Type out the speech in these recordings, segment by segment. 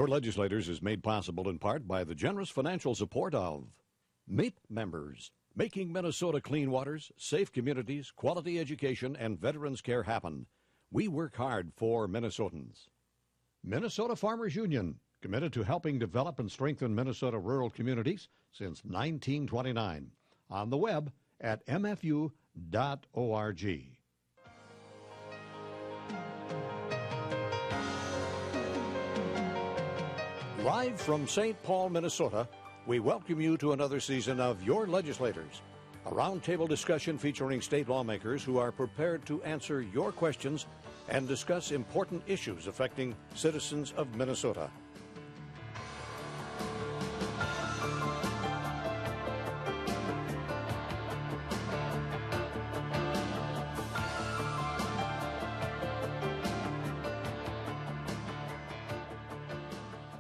Your Legislators is made possible in part by the generous financial support of MAPE members, making Minnesota clean waters, safe communities, quality education, and veterans care happen. We work hard for Minnesotans. Minnesota Farmers Union, committed to helping develop and strengthen Minnesota rural communities since 1929. On the web at mfu.org. Live from St. Paul, Minnesota, we welcome you to another season of Your Legislators, a roundtable discussion featuring state lawmakers who are prepared to answer your questions and discuss important issues affecting citizens of Minnesota.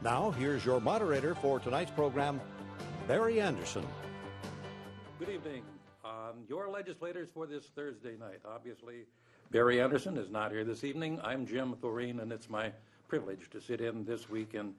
Now, here's your moderator for tonight's program, Barry Anderson. Good evening. Your legislators for this Thursday night. Obviously, Barry Anderson is not here this evening. I'm Jim Thoreen, and it's my privilege to sit in this week and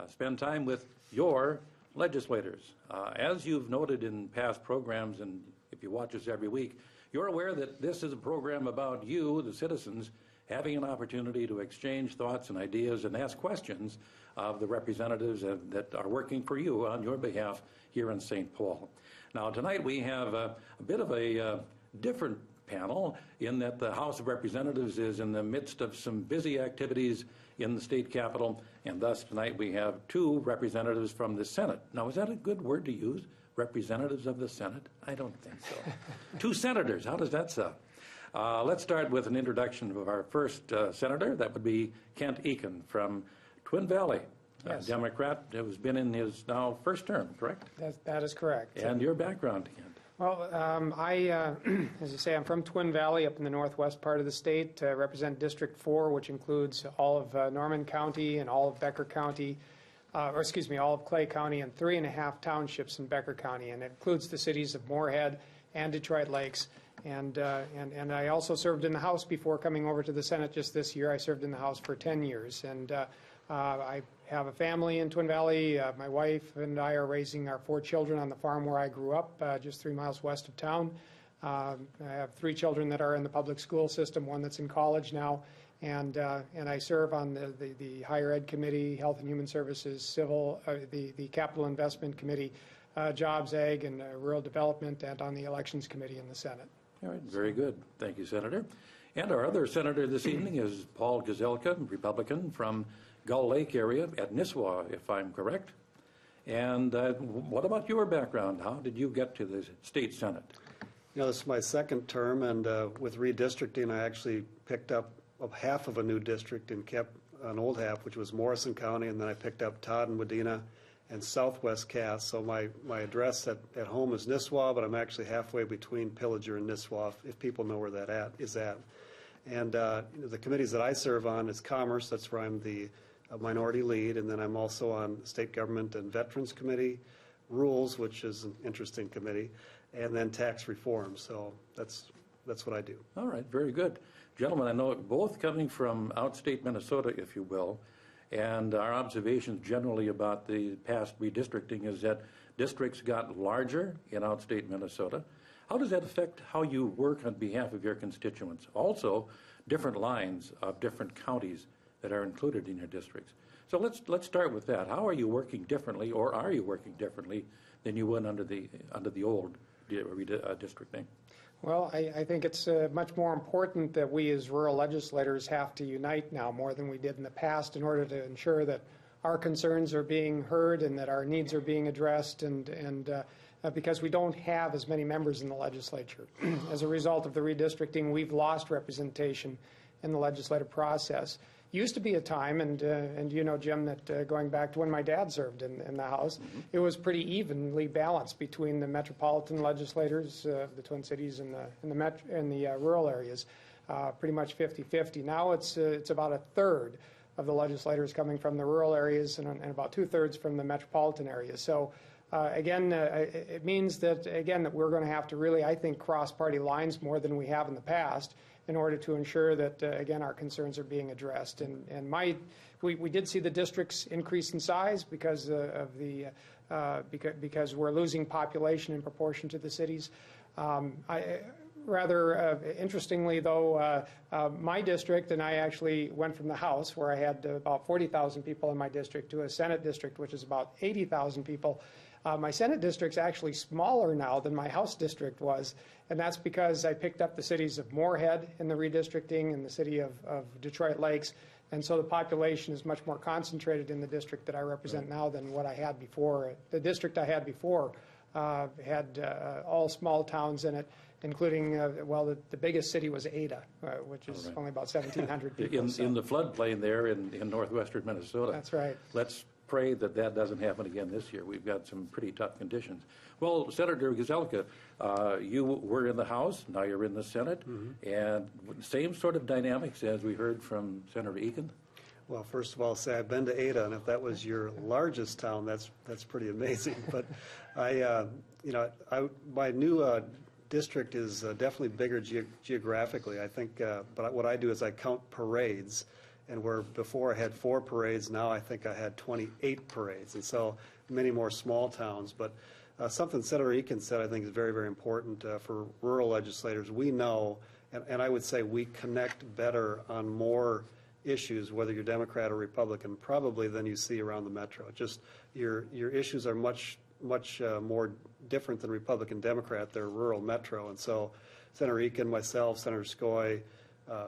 spend time with your legislators. As you've noted in past programs, and if you watch us every week, you're aware that this is a program about you, the citizens, having an opportunity to exchange thoughts and ideas and ask questions of the representatives that are working for you on your behalf here in St. Paul. Now, tonight we have a bit of a different panel in that the House of Representatives is in the midst of some busy activities in the state capitol, and thus tonight we have two representatives from the Senate. Now, is that a good word to use? Representatives of the Senate? I don't think so. Two senators, how does that sound? Let's start with an introduction of our first senator. That would be Kent Eakin from Twin Valley, yes. A Democrat who's been in his now first term, correct? That is correct. And your background, Kent? Well, as you say, I'm from Twin Valley up in the northwest part of the state. Represent District 4, which includes all of Norman County and all of Becker County, all of Clay County and 3.5 townships in Becker County. And it includes the cities of Moorhead and Detroit Lakes. And I also served in the House before coming over to the Senate just this year. I served in the House for 10 years. And I have a family in Twin Valley. My wife and I are raising our 4 children on the farm where I grew up, just 3 miles west of town. I have 3 children that are in the public school system, 1 that's in college now. And I serve on the Higher Ed Committee, Health and Human Services, Civil, the Capital Investment Committee, Jobs, Ag, and Rural Development, and on the Elections Committee in the Senate. All right, very good. Thank you, Senator. And our other senator this evening is Paul Gazelka, Republican from Gull Lake area at Nisswa, if I'm correct. And what about your background? How did you get to the state Senate? You know, this is my second term, and with redistricting, I actually picked up half of a new district and kept an old half, which was Morrison County, and then I picked up Todd and Wadena and Southwest Cass. So my address at home is Nisswa, but I'm actually halfway between Pillager and Nisswa, if people know where that is at. And the committees that I serve on is Commerce, that's where I'm the minority lead, and then I'm also on State Government and Veterans Committee, Rules, which is an interesting committee, and then Tax Reform. So that's what I do. All right, very good. Gentlemen, I know both coming from outstate Minnesota, if you will, and our observations generally about the past redistricting is that districts got larger in outstate Minnesota. How does that affect how you work on behalf of your constituents? Also, different lines of different counties that are included in your districts. So let's start with that. How are you working differently, or are you working differently than you would under the old redistricting? Well, I think it's much more important that we as rural legislators have to unite now more than we did in the past in order to ensure that our concerns are being heard and that our needs are being addressed, and because we don't have as many members in the legislature. As a result of the redistricting, we've lost representation in the legislative process. Used to be a time, and you know, Jim, that going back to when my dad served in the House, it was pretty evenly balanced between the metropolitan legislators, the Twin Cities, and the rural areas, pretty much 50-50. Now it's about a third of the legislators coming from the rural areas and about 2/3 from the metropolitan areas. So Again, it means that, again, that we're going to have to really, I think, cross party lines more than we have in the past in order to ensure that, again, our concerns are being addressed. And we did see the districts increase in size because of the because we're losing population in proportion to the cities. Rather interestingly, though, my district, and I actually went from the House, where I had about 40,000 people in my district, to a Senate district, which is about 80,000 people. My Senate district's actually smaller now than my House district was, and that's because I picked up the cities of Moorhead in the redistricting and the city of Detroit Lakes, and so the population is much more concentrated in the district that I represent now than what I had before. The district I had before had all small towns in it, including, the biggest city was Ada, which is only about 1,700 people. In the floodplain there in northwestern Minnesota. That's right. Let's pray that that doesn't happen again this year. We've got some pretty tough conditions. Well, Senator Gazelka, you were in the House, now you're in the Senate, and same sort of dynamics as we heard from Senator Eakin? Well, first of all, say I've been to Ada, and if that was your largest town, that's pretty amazing. But my new district is definitely bigger geographically. I think, but what I do is I count parades, and where before I had 4 parades, now I think I had 28 parades, and so many more small towns. But something Senator Eakin said I think is very, very important for rural legislators. We know, and I would say we connect better on more issues, whether you're Democrat or Republican, probably than you see around the metro. Just your issues are much more different than Republican Democrat. They're rural metro, and so Senator Eakin, myself, Senator Skoye,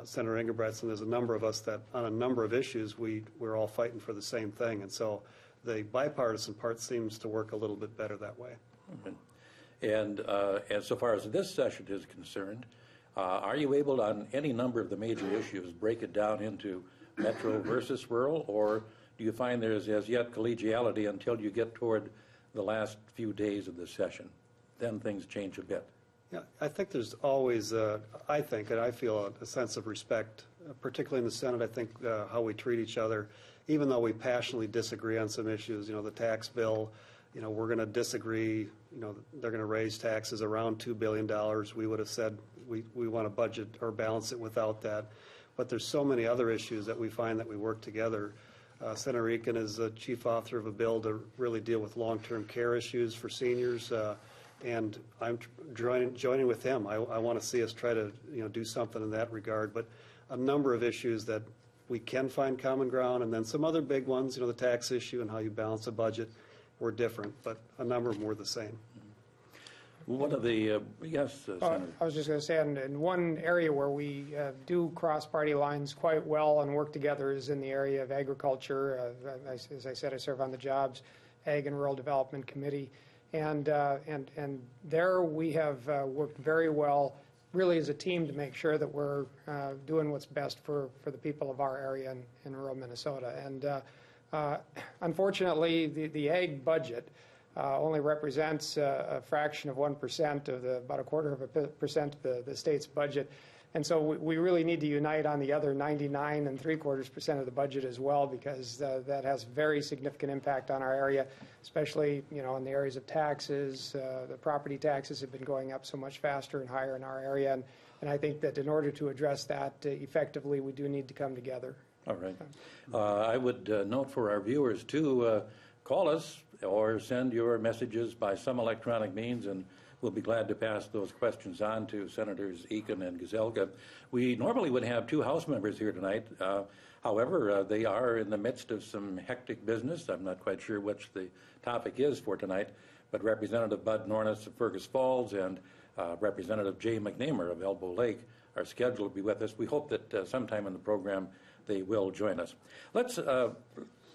Senator Ingebretson, there's a number of us that on a number of issues we're all fighting for the same thing, and so the bipartisan part seems to work a little bit better that way. And so far as this session is concerned, are you able to, on any number of the major issues, break it down into metro versus rural, or do you find there's as yet collegiality until you get toward the last few days of the session? Then things change a bit. Yeah, I think there's always, I think, and I feel a sense of respect, particularly in the Senate. I think how we treat each other, even though we passionately disagree on some issues, the tax bill, we're going to disagree, they're going to raise taxes around $2 billion. We would have said we want to budget or balance it without that. But there's so many other issues that we find that we work together. Senator Eakin is the chief author of a bill to really deal with long-term care issues for seniors, and I'm joining with him. I want to see us try to do something in that regard. But a number of issues that we can find common ground, and then some other big ones, the tax issue and how you balance a budget, were different, but a number of them were the same. One of the, yes, Senator. I was just going to say, in one area where we do cross party lines quite well and work together is in the area of agriculture. As I said, I serve on the Jobs, Ag and Rural Development Committee, and there we have worked very well, really as a team, to make sure that we're doing what's best for the people of our area in rural Minnesota. And unfortunately, the ag budget only represents a fraction of 1% of about a quarter of a percent of the state's budget. And so we really need to unite on the other 99 3/4% of the budget as well, because that has very significant impact on our area, especially in the areas of taxes. The property taxes have been going up so much faster and higher in our area, and I think that in order to address that effectively, we do need to come together. All right. I would note for our viewers to call us or send your messages by some electronic means, and we'll be glad to pass those questions on to Senators Eakin and Gazelka. We normally would have 2 House members here tonight. However, they are in the midst of some hectic business. I'm not quite sure which the topic is for tonight, but Representative Bud Nornis of Fergus Falls and Representative Jay McNamer of Elbow Lake are scheduled to be with us. We hope that sometime in the program they will join us. Let's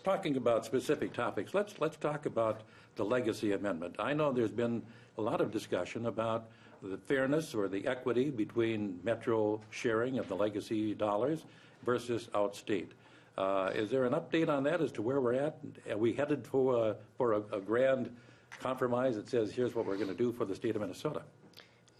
talking about specific topics, let's talk about the legacy amendment. I know there's been a lot of discussion about the fairness or the equity between metro sharing of the legacy dollars versus outstate. Is there an update on that as to where we're at? Are we headed for a grand compromise that says here's what we're going to do for the state of Minnesota?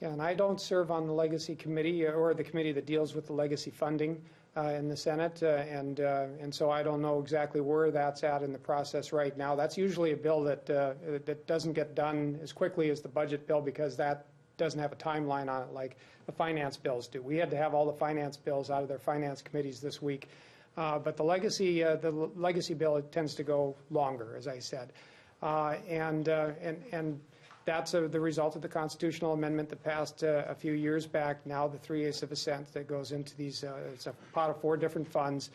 Yeah, and I don't serve on the Legacy Committee or the committee that deals with the legacy funding. in the Senate, and so I don't know exactly where that's at in the process right now. That's usually a bill that doesn't get done as quickly as the budget bill because that doesn't have a timeline on it like the finance bills do. We had to have all the finance bills out of their finance committees this week, but the legacy bill tends to go longer, as I said, and that's the result of the constitutional amendment that passed a few years back. Now the 3/8 of a cent that goes into these, it's a pot of 4 different funds.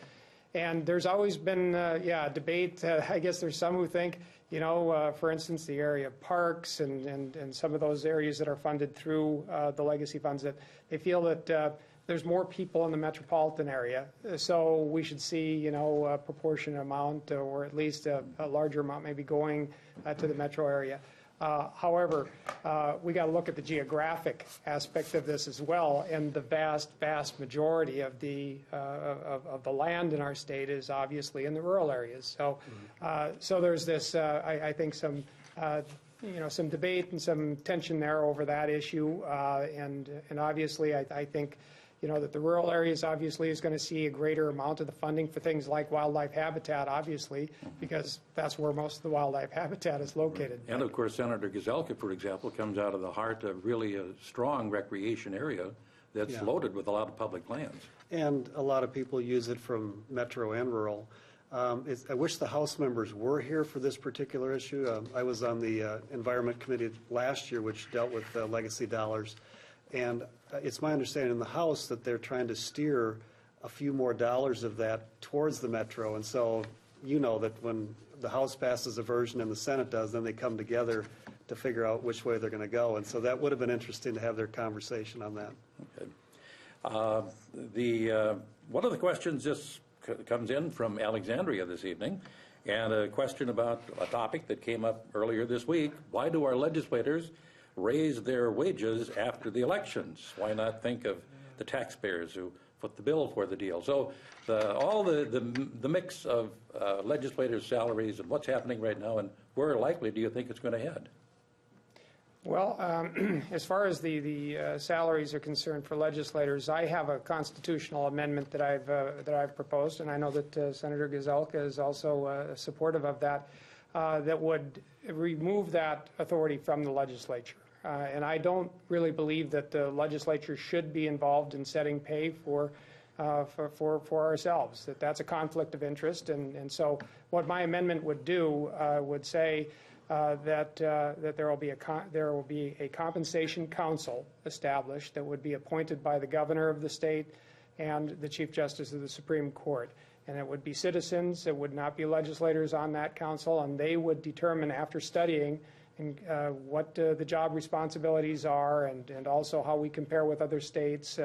And there's always been, a debate. I guess there's some who think, for instance, the area of parks and some of those areas that are funded through the legacy funds, that they feel that there's more people in the metropolitan area. So we should see, a proportionate amount or at least a larger amount maybe going to the metro area. However, we got to look at the geographic aspect of this as well, and the vast majority of the land in our state is obviously in the rural areas. So, so there's this, I think, some debate and some tension there over that issue, and obviously, I think, that the rural areas obviously is going to see a greater amount of the funding for things like wildlife habitat, obviously, because that's where most of the wildlife habitat is located. And of course, Senator Gazelka, for example, comes out of the heart of really a strong recreation area that's loaded with a lot of public lands. And a lot of people use it from metro and rural. I wish the House members were here for this particular issue. I was on the Environment Committee last year, which dealt with legacy dollars. And it's my understanding in the House that they're trying to steer a few more dollars of that towards the metro. And so that when the House passes a version and the Senate does, then they come together to figure out which way they're going to go. And so that would have been interesting to have their conversation on that. Okay. One of the questions just comes in from Alexandria this evening, and a question about a topic that came up earlier this week. Why do our legislators raise their wages after the elections? Why not think of the taxpayers who foot the bill for the deal? So all the mix of legislators' salaries and what's happening right now, and where likely do you think it's going to head? Well, as far as the salaries are concerned for legislators, I have a constitutional amendment that I've proposed, and I know that Senator Gazelka is also supportive of that, that would remove that authority from the legislature. And I don't really believe that the legislature should be involved in setting pay for ourselves. That's a conflict of interest, and so what my amendment would do would say that there will be a compensation council established that would be appointed by the governor of the state and the Chief Justice of the Supreme Court. And it would be citizens, it would not be legislators on that council, and they would determine after studying what the job responsibilities are and also how we compare with other states,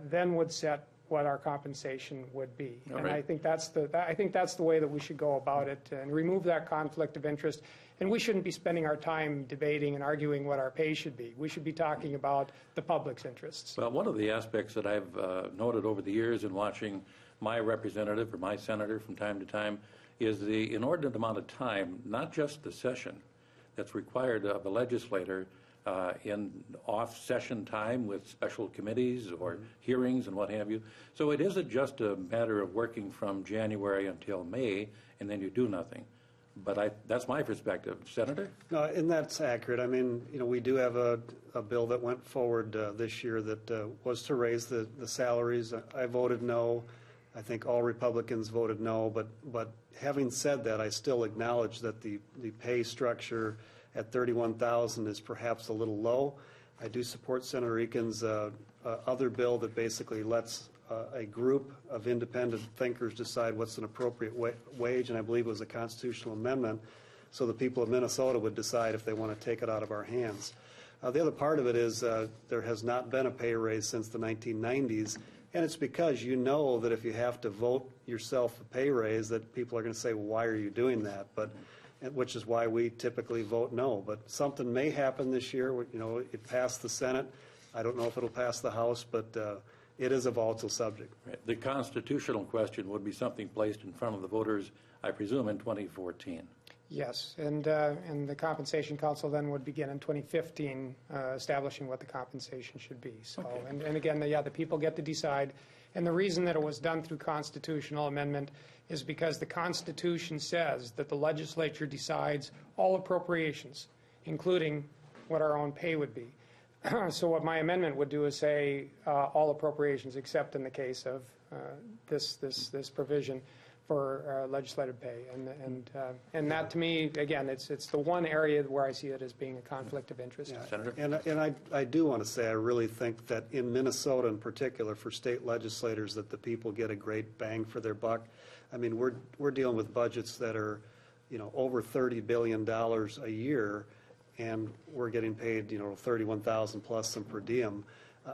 then would set what our compensation would be. All and right. I think that's the way that we should go about it and remove that conflict of interest. And we shouldn't be spending our time debating and arguing what our pay should be. We should be talking about the public's interests. Well, one of the aspects that I've noted over the years in watching my representative or my senator from time to time is the inordinate amount of time, not just the session, that's required of a legislator in off-session time with special committees or hearings and what have you. So it isn't just a matter of working from January until May and then you do nothing. But that's my perspective. Senator? No, and that's accurate. I mean, we do have a bill that went forward this year that was to raise the salaries. I voted no. I think all Republicans voted no. But having said that, I still acknowledge that the pay structure at $31,000 is perhaps a little low. I do support Senator Eakin's other bill that basically lets a group of independent thinkers decide what's an appropriate wage, and I believe it was a constitutional amendment, so the people of Minnesota would decide if they want to take it out of our hands. The other part of it is there has not been a pay raise since the 1990s, and it's because you know that if you have to vote yourself a pay raise, that people are going to say, well, why are you doing that? Which is why we typically vote no. But something may happen this year. It passed the Senate. I don't know if it'll pass the House, but it is a volatile subject. Right. The constitutional question would be something placed in front of the voters, I presume, in 2014. Yes, and the Compensation Council then would begin in 2015, establishing what the compensation should be. So, Okay. and again, the people get to decide. And the reason that it was done through constitutional amendment is because the Constitution says that the legislature decides all appropriations, including what our own pay would be. So what my amendment would do is say all appropriations except in the case of this provision for legislative pay, and that to me, again, it's the one area where I see it as being a conflict of interest. Yeah. Senator? And I do want to say, I really think that in Minnesota in particular, for state legislators, that the people get a great bang for their buck. I mean, we're dealing with budgets that are, over $30 billion a year, and we're getting paid, $31,000 plus some per diem.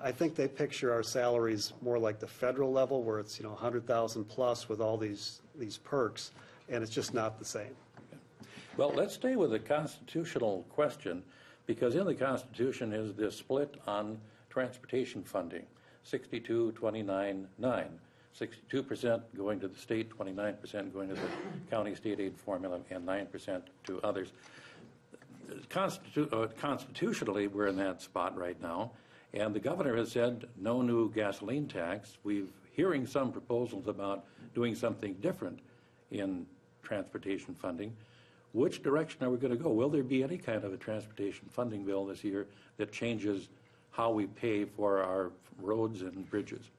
I think they picture our salaries more like the federal level, where it's, $100,000 plus with all these perks, and it's just not the same. Well, let's stay with the constitutional question, because in the Constitution is this split on transportation funding, 62-29-9. 62% going to the state, 29% going to the county state aid formula, and 9% to others. Constitutionally, we're in that spot right now, and the governor has said no new gasoline tax. We're hearing some proposals about doing something different in transportation funding. Which direction are we going to go? Will there be any kind of a transportation funding bill this year that changes how we pay for our roads and bridges?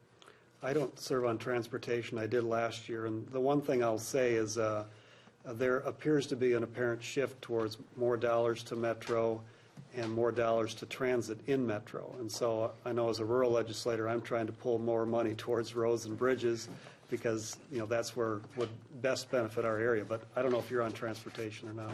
I don't serve on transportation. I did last year, and the one thing I'll say is there appears to be an apparent shift towards more dollars to Metro and more dollars to transit in Metro. And so I know as a rural legislator, I'm trying to pull more money towards roads and bridges because, that's where would best benefit our area. But I don't know if you're on transportation or not.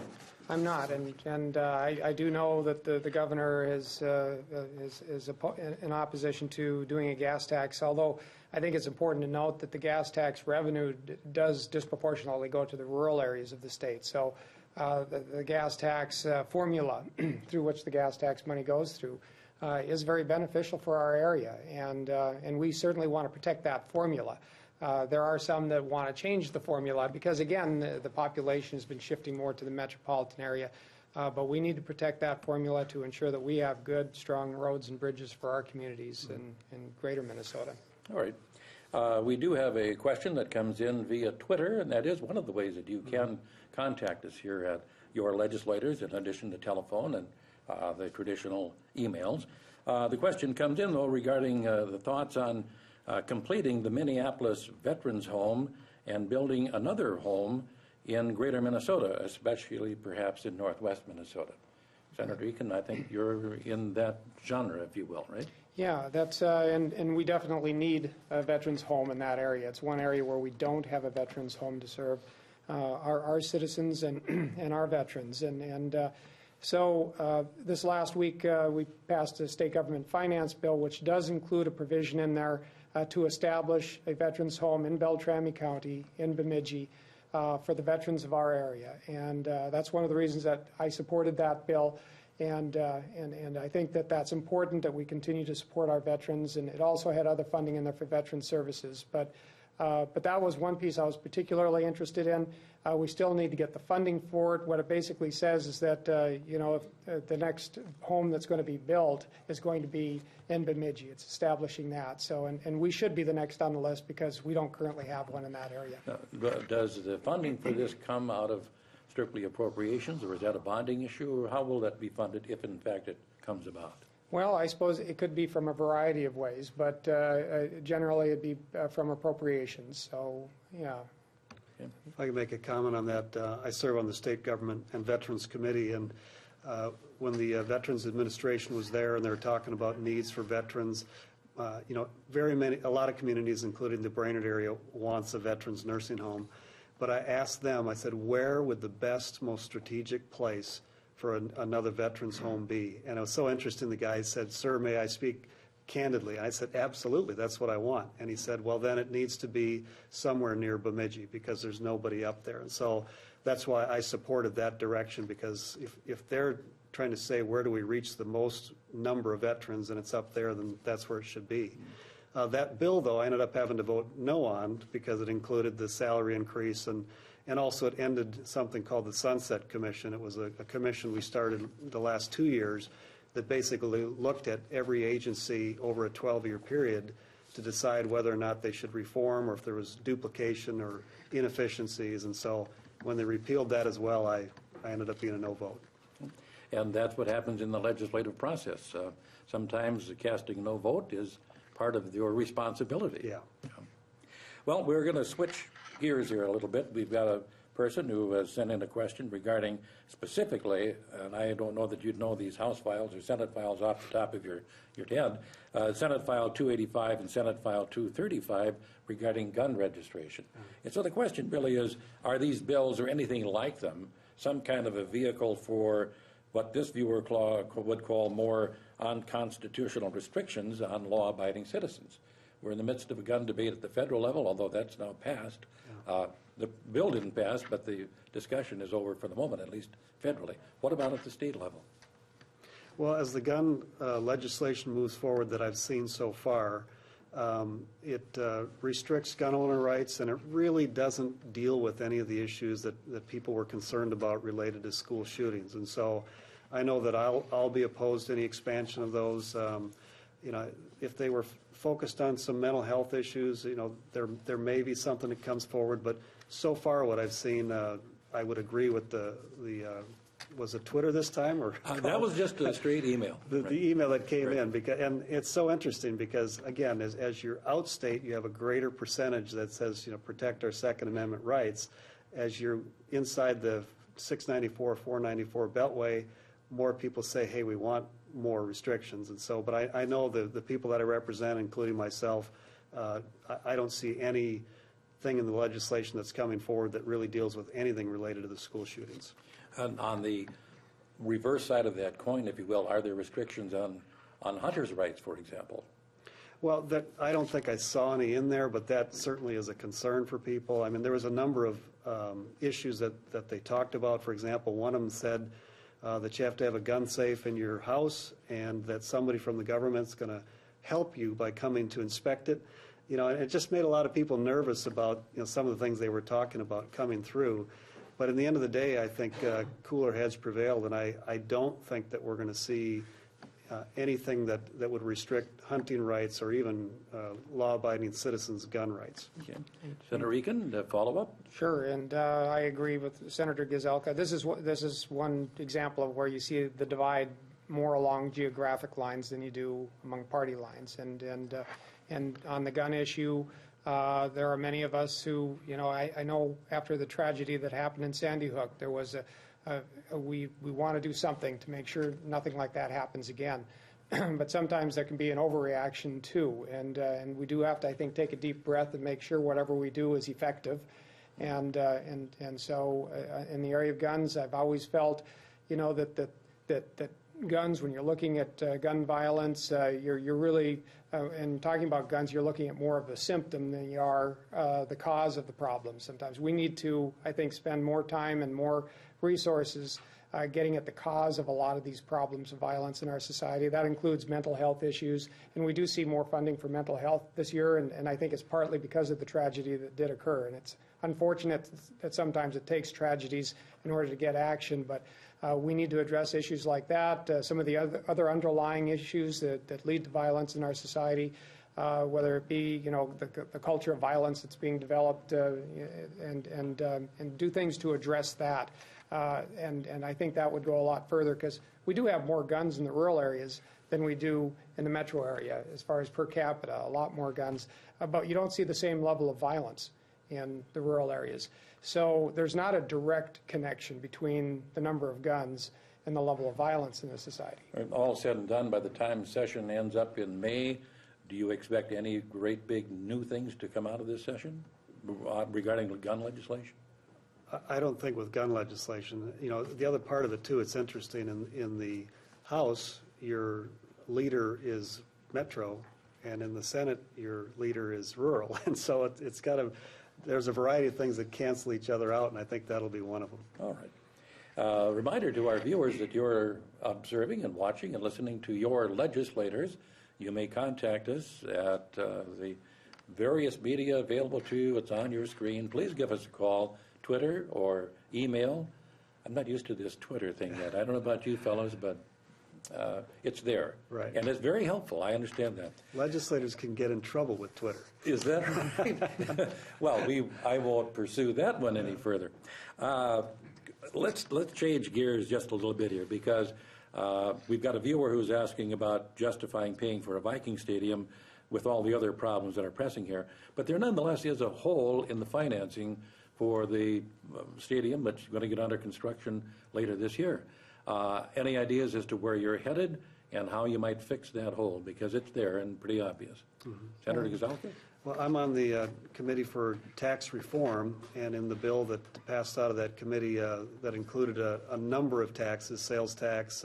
I'm not, and I do know that the governor is in opposition to doing a gas tax, although I think it's important to note that the gas tax revenue does disproportionately go to the rural areas of the state. So the gas tax formula through which the gas tax money goes through is very beneficial for our area, and we certainly want to protect that formula. There are some that want to change the formula because, again, the population has been shifting more to the metropolitan area. But we need to protect that formula to ensure that we have good, strong roads and bridges for our communities in greater Minnesota. All right. We do have a question that comes in via Twitter, and that is one of the ways that you can contact us here at your legislators, in addition to telephone and the traditional emails. The question comes in, though, regarding the thoughts on completing the Minneapolis Veterans Home and building another home in greater Minnesota, especially perhaps in northwest Minnesota. Senator Eakin, I think you're in that genre, if you will, right? Yeah, that's and we definitely need a veterans home in that area. It's one area where we don't have a veterans home to serve our citizens and our veterans. So this last week we passed a state government finance bill, which does include a provision in there to establish a veterans home in Beltrami County, in Bemidji, for the veterans of our area. And that's one of the reasons that I supported that bill. And I think that that's important, that we continue to support our veterans. And it also had other funding in there for veteran services. But that was one piece I was particularly interested in. We still need to get the funding for it. What it basically says is that, if the next home that's going to be built is going to be in Bemidji. It's establishing that. So, and we should be the next on the list because we don't currently have one in that area. Does the funding for this come out of strictly appropriations, or is that a bonding issue, or how will that be funded if, in fact, it comes about? Well, I suppose it could be from a variety of ways, but generally it'd be from appropriations. So, yeah. If I can make a comment on that, I serve on the State Government and Veterans Committee, and when the Veterans Administration was there and they were talking about needs for veterans, a lot of communities, including the Brainerd area, wants a veterans nursing home. But I asked them, I said, where would the best, most strategic place for another veterans home be? And it was so interesting, the guy said, "Sir, may I speak candidly?" I said, "Absolutely, that's what I want." And he said, "Well, then it needs to be somewhere near Bemidji because there's nobody up there." And so that's why I supported that direction, because if they're trying to say where do we reach the most number of veterans and it's up there, then that's where it should be. That bill, though, I ended up having to vote no on because it included the salary increase, and And also it ended something called the Sunset Commission. It was a commission we started the last 2 years that basically looked at every agency over a 12-year period to decide whether or not they should reform or if there was duplication or inefficiencies. And so when they repealed that as well, I ended up being a no vote. And that's what happens in the legislative process. Sometimes casting no vote is part of your responsibility. Yeah. Well, we're going to switch gears here a little bit. We've got a person who has sent in a question regarding specifically, and I don't know that you'd know these House files or Senate files off the top of your head, Senate File 285 and Senate File 235 regarding gun registration. And so the question really is, are these bills or anything like them some kind of a vehicle for what this viewer would call more unconstitutional restrictions on law-abiding citizens? We're in the midst of a gun debate at the federal level, although that's now passed. The bill didn't pass, but the discussion is over for the moment, at least federally. What about at the state level? Well, as the gun legislation moves forward that I've seen so far, it restricts gun owner rights, and it really doesn't deal with any of the issues that people were concerned about related to school shootings. And so I know that I'll be opposed to any expansion of those. If they were focused on some mental health issues, there may be something that comes forward. But so far, what I've seen, I would agree with the was it Twitter this time or that was just a straight email. The email that came in, and it's so interesting because again, as you're outstate, you have a greater percentage that says protect our Second Amendment rights. As you're inside the 694, 494 Beltway, more people say, hey, we want more restrictions. And so, but I know the people that I represent, including myself, I don't see anything in the legislation that's coming forward that really deals with anything related to the school shootings. And on the reverse side of that coin, if you will, are there restrictions on hunters' rights, for example? Well, I don't think I saw any in there, but that certainly is a concern for people. I mean, there was a number of issues that they talked about. For example, one of them said that you have to have a gun safe in your house and that somebody from the government's going to help you by coming to inspect it. It just made a lot of people nervous about some of the things they were talking about coming through. But in the end of the day, I think cooler heads prevailed, and I don't think that we're going to see anything that would restrict hunting rights or even law-abiding citizens' gun rights. Okay. Senator Eakin, follow-up? Sure, and I agree with Senator Gizelka. This is one example of where you see the divide more along geographic lines than you do among party lines. And on the gun issue, there are many of us who, I know after the tragedy that happened in Sandy Hook, there was we want to do something to make sure nothing like that happens again. But sometimes there can be an overreaction too, and we do have to, I think, take a deep breath and make sure whatever we do is effective. And so in the area of guns, I've always felt, that guns, when you're looking at gun violence, you're really, and talking about guns, you're looking at more of a symptom than you are the cause of the problem. Sometimes we need to, I think, spend more time and more resources getting at the cause of a lot of these problems of violence in our society. That includes mental health issues, and we do see more funding for mental health this year, and I think it's partly because of the tragedy that did occur. And it's unfortunate that sometimes it takes tragedies in order to get action, but we need to address issues like that, some of the other underlying issues that lead to violence in our society, whether it be the culture of violence that's being developed, and do things to address that. And I think that would go a lot further because we do have more guns in the rural areas than we do in the metro area as far as per capita, a lot more guns, but you don't see the same level of violence in the rural areas. So there's not a direct connection between the number of guns and the level of violence in the society. All said and done, by the time session ends up in May, do you expect any great big new things to come out of this session regarding gun legislation? I don't think with gun legislation. The other part of it too, it's interesting, in the House, your leader is metro, and in the Senate, your leader is rural. And so it's kind of, there's a variety of things that cancel each other out, and I think that'll be one of them. All right. Reminder to our viewers that you're observing and watching and listening to your legislators. You may contact us at the various media available to you. It's on your screen. Please give us a call, Twitter or email. I'm not used to this Twitter thing yet. I don't know about you fellows, but it's there. Right. And it's very helpful. I understand that. Legislators can get in trouble with Twitter. Is that right? Well, I won't pursue that one any further. Let's change gears just a little bit here, because we've got a viewer who's asking about justifying paying for a Viking stadium with all the other problems that are pressing here. But there nonetheless is a hole in the financing for the stadium that's going to get under construction later this year. Any ideas as to where you're headed and how you might fix that hole? Because it's there and pretty obvious. Senator Gazelka? Well, I'm on the Committee for Tax Reform, and in the bill that passed out of that committee that included a number of taxes, sales tax,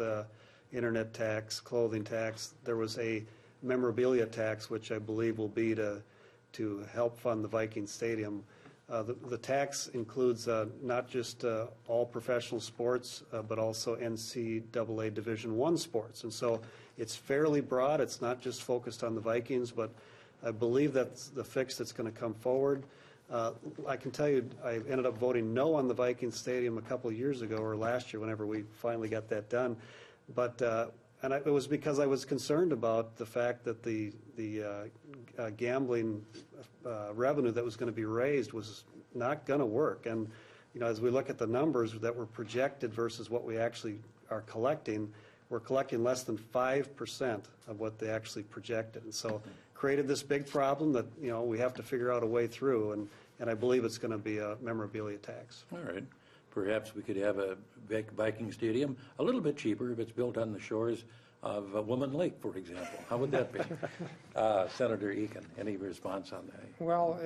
internet tax, clothing tax, there was a memorabilia tax, which I believe will be to help fund the Viking Stadium. The tax includes not just all professional sports, but also NCAA Division I sports. And so it's fairly broad. It's not just focused on the Vikings, but I believe that's the fix that's going to come forward. I can tell you I ended up voting no on the Viking Stadium a couple of years ago, or last year, whenever we finally got that done. But it was because I was concerned about the fact that the gambling revenue that was going to be raised was not going to work. And as we look at the numbers that were projected versus what we actually are collecting, we're collecting less than 5% of what they actually projected. And so created this big problem that we have to figure out a way through. And I believe it's going to be a memorabilia tax. All right. Perhaps we could have a Viking stadium a little bit cheaper if it's built on the shores of Woman Lake, for example. How would that be? Senator Eakin, any response on that? Well,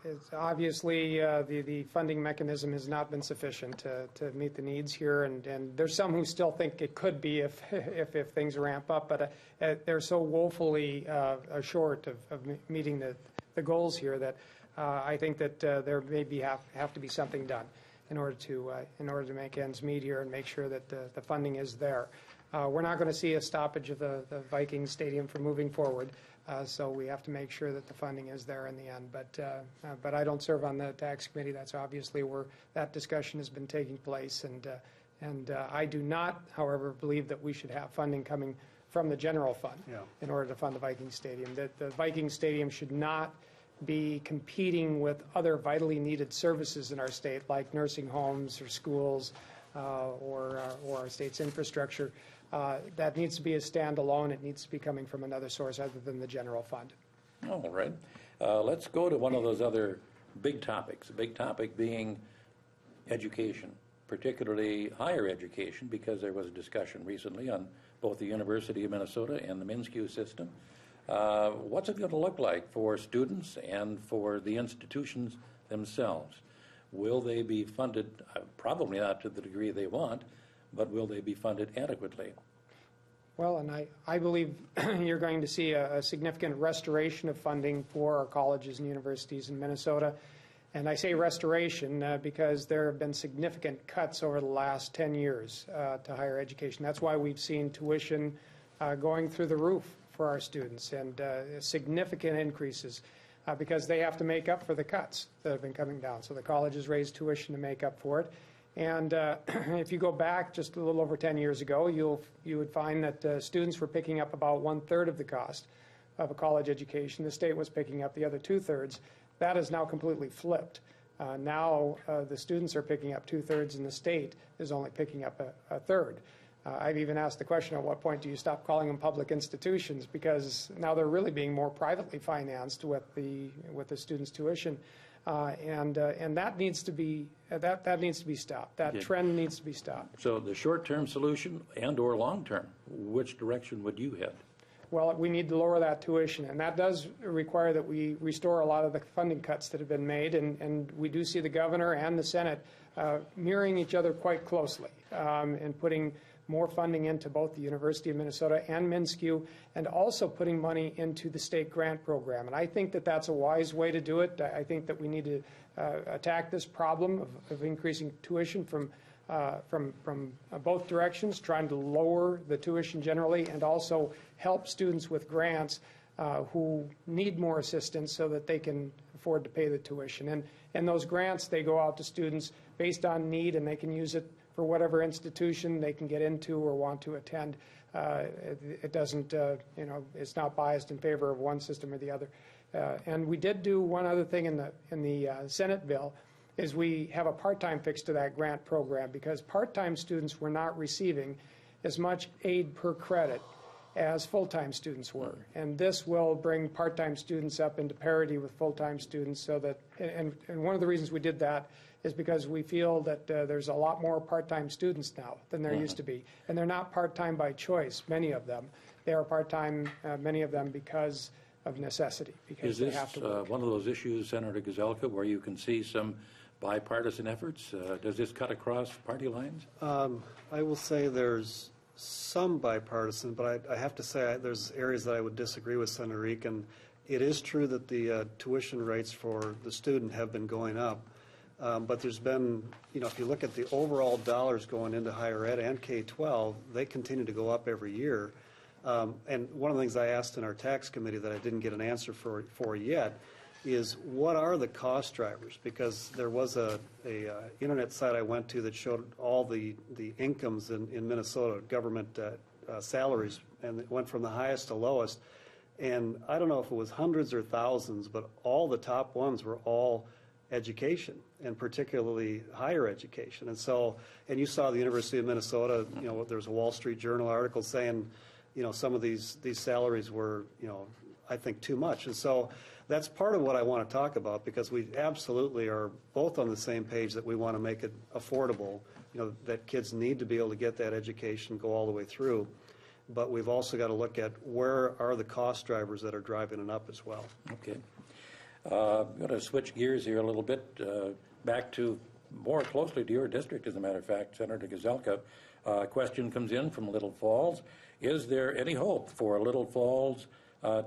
it's obviously the funding mechanism has not been sufficient to meet the needs here, and there's some who still think it could be if things ramp up, but they're so woefully short of meeting the goals here that I think that there maybe have to be something done in order to make ends meet here and make sure that the funding is there. We're not going to see a stoppage of the Viking Stadium from moving forward, so we have to make sure that the funding is there in the end. But I don't serve on the tax committee. That's obviously where that discussion has been taking place, and I do not, however, believe that we should have funding coming from the general fund in order to fund the Viking Stadium. That the Viking Stadium should not be competing with other vitally needed services in our state, like nursing homes or schools or our state's infrastructure. That needs to be a standalone. It needs to be coming from another source other than the general fund. All right. Let's go to one of those other big topics, a big topic being education, particularly higher education, because there was a discussion recently on both the University of Minnesota and the MnSCU system. What's it going to look like for students and for the institutions themselves? Will they be funded, probably not to the degree they want, but will they be funded adequately? Well, and I believe you're going to see a significant restoration of funding for our colleges and universities in Minnesota. And I say restoration because there have been significant cuts over the last 10 years to higher education. That's why we've seen tuition going through the roof for our students, and significant increases because they have to make up for the cuts that have been coming down. So the colleges raise tuition to make up for it. And if you go back just a little over 10 years ago, you would find that students were picking up about 1/3 of the cost of a college education. The state was picking up the other 2/3. That is now completely flipped. Now the students are picking up 2/3 and the state is only picking up a third. I've even asked the question, at what point do you stop calling them public institutions? Because now they're really being more privately financed with the students' tuition. And that needs to be stopped. That trend needs to be stopped. So the short-term solution and/or long-term, which direction would you head? Well, we need to lower that tuition, and that does require that we restore a lot of the funding cuts that have been made, and we do see the governor and the Senate mirroring each other quite closely and putting more funding into both the University of Minnesota and MnSCU, and also putting money into the state grant program. And I think that that's a wise way to do it. I think that we need to attack this problem of increasing tuition from both directions, trying to lower the tuition generally and also help students with grants who need more assistance so that they can afford to pay the tuition. And those grants, they go out to students based on need, and they can use it for whatever institution they can get into or want to attend. It doesn't, it's not biased in favor of one system or the other. And we did do one other thing in the Senate bill, is we have a part-time fix to that grant program, because part-time students were not receiving as much aid per credit as full-time students were. And this will bring part-time students up into parity with full-time students, so that, and one of the reasons we did that is because we feel that there's a lot more part-time students now than there used to be. And they're not part-time by choice, many of them. They are part-time, many of them, because of necessity, because they have to work. Is this one of those issues, Senator Gazelka, where you can see some bipartisan efforts? Does this cut across party lines? I will say there's some bipartisan, but I have to say there's areas that I would disagree with Senator Eakin. It is true that the tuition rates for the student have been going up, but there's been, if you look at the overall dollars going into higher ed and K-12, they continue to go up every year. And one of the things I asked in our tax committee that I didn't get an answer for yet is, what are the cost drivers? Because there was a internet site I went to that showed all the incomes in Minnesota, government salaries, and it went from the highest to lowest. And I don't know if it was hundreds or thousands, but all the top ones were all education, and particularly higher education. And so, and you saw the University of Minnesota, there's a Wall Street Journal article saying, some of these salaries were, I think too much. And so that's part of what I want to talk about, because we absolutely are both on the same page that we want to make it affordable, that kids need to be able to get that education, go all the way through. But we've also got to look at where are the cost drivers that are driving it up as well. Okay. I'm going to switch gears here a little bit, back to more closely to your district, as a matter of fact, Senator Gazelka. A question comes in from Little Falls. Is there any hope for Little Falls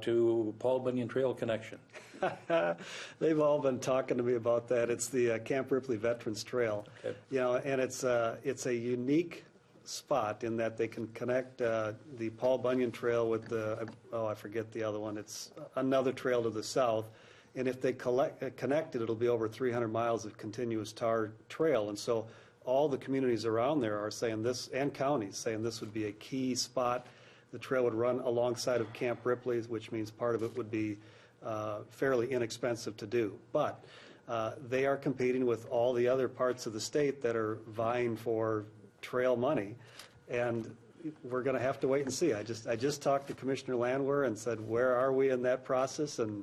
to Paul Bunyan Trail connection? They've all been talking to me about that. It's the Camp Ripley Veterans Trail. Okay. And it's a unique spot in that they can connect the Paul Bunyan Trail with I forget the other one. It's another trail to the south. And if they connect it, it'll be over 300 miles of continuous tar trail. And so all the communities around there are saying this, and counties saying this would be a key spot. The trail would run alongside of Camp Ripley's, which means part of it would be fairly inexpensive to do. But they are competing with all the other parts of the state that are vying for trail money. And we're going to have to wait and see. I just talked to Commissioner Landwehr and said, where are we in that process? And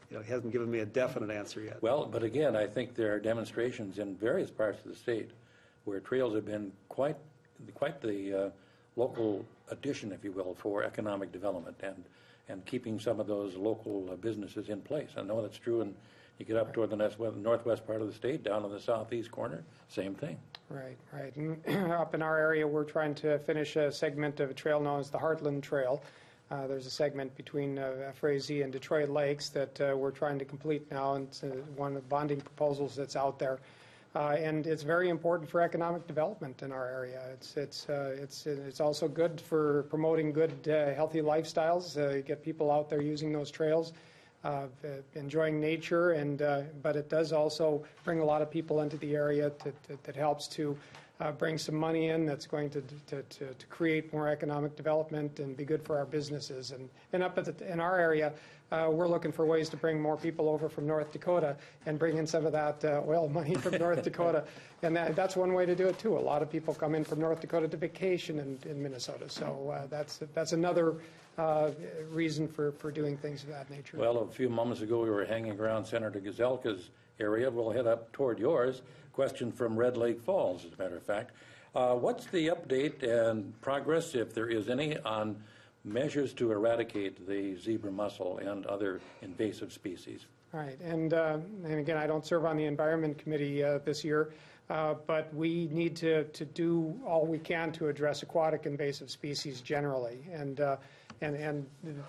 he hasn't given me a definite answer yet. Well, but again, I think there are demonstrations in various parts of the state where trails have been quite the local addition, if you will, for economic development and keeping some of those local businesses in place. I know that's true, and you get up toward the northwest part of the state, down in the southeast corner, same thing. Right. And up in our area, we're trying to finish a segment of a trail known as the Heartland Trail. There's a segment between Frazee and Detroit Lakes that we're trying to complete now, and it's one of the bonding proposals that's out there. And it's very important for economic development in our area. It's also good for promoting good, healthy lifestyles. Get people out there using those trails, enjoying nature, but it does also bring a lot of people into the area that helps to bring some money in that's going to create more economic development and be good for our businesses. And up in our area, we're looking for ways to bring more people over from North Dakota and bring in some of that oil money from North Dakota. And that's one way to do it, too. A lot of people come in from North Dakota to vacation in Minnesota. So that's another reason for doing things of that nature. Well, a few moments ago, we were hanging around Senator Gazelka's area. We'll head up toward yours. Question from Red Lake Falls, as a matter of fact. What's the update and progress, if there is any, on measures to eradicate the zebra mussel and other invasive species? Right, and again, I don't serve on the Environment Committee this year, but we need to do all we can to address aquatic invasive species generally. And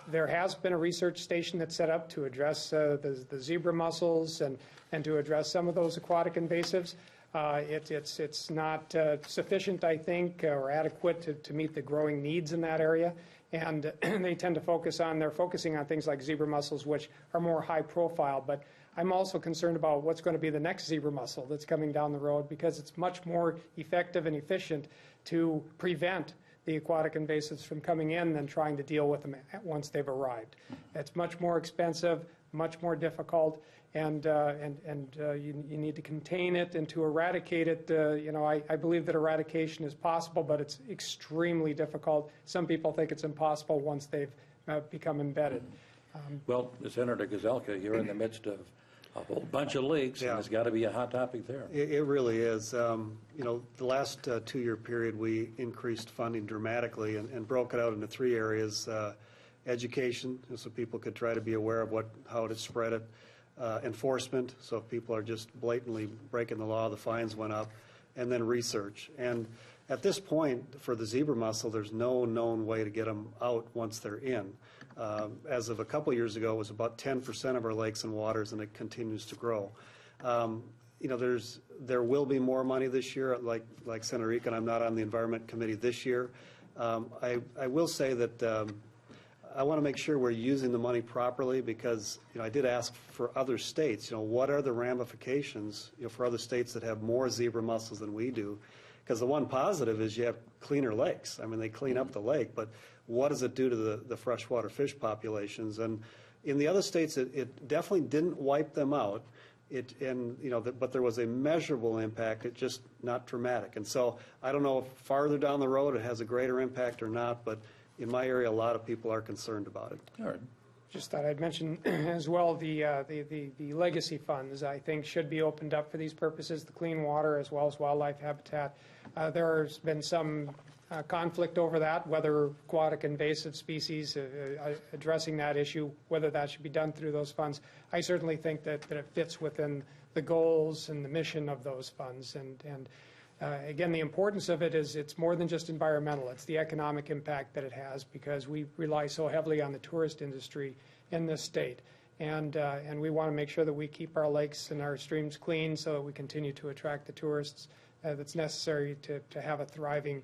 there has been a research station that's set up to address the zebra mussels and to address some of those aquatic invasives. It's not sufficient, I think, or adequate to meet the growing needs in that area. and they tend to they're focusing on things like zebra mussels, which are more high profile. But I'm also concerned about what's going to be the next zebra mussel that's coming down the road, because it's much more effective and efficient to prevent the aquatic invasives from coming in than trying to deal with them once they've arrived. It's much more expensive, much more difficult, and you need to contain it and to eradicate it. I believe that eradication is possible, but it's extremely difficult. Some people think it's impossible once they've become embedded. Well, Senator Gazelka, you're in the midst of a whole bunch of lakes, and it's got to be a hot topic there. It really is. The last 2-year period, we increased funding dramatically and broke it out into 3 areas. Education, so people could try to be aware of how to spread it. Enforcement, so if people are just blatantly breaking the law, the fines went up. And then research. And at this point, for the zebra mussel, there's no known way to get them out once they're in. As of a couple years ago, it was about 10% of our lakes and waters, and it continues to grow. There will be more money this year, like Senator Eakin. I'm not on the Environment Committee this year. I will say that I want to make sure we're using the money properly, because I did ask for other states, what are the ramifications for other states that have more zebra mussels than we do? Because the one positive is you have cleaner lakes. I mean, they clean up the lake, but what does it do to the freshwater fish populations? And in the other states, it definitely didn't wipe them out. But there was a measurable impact. It just not dramatic. And so I don't know if farther down the road it has a greater impact or not, but in my area, a lot of people are concerned about it. All right. Just thought I'd mention as well the legacy funds, I think, should be opened up for these purposes, the clean water as well as wildlife habitat. There's been some conflict over that, whether aquatic invasive species, addressing that issue, whether that should be done through those funds. I certainly think that it fits within the goals and the mission of those funds. And again, the importance of it is it's more than just environmental. It's the economic impact that it has, because we rely so heavily on the tourist industry in this state. And we want to make sure that we keep our lakes and our streams clean so that we continue to attract the tourists that's necessary to have a thriving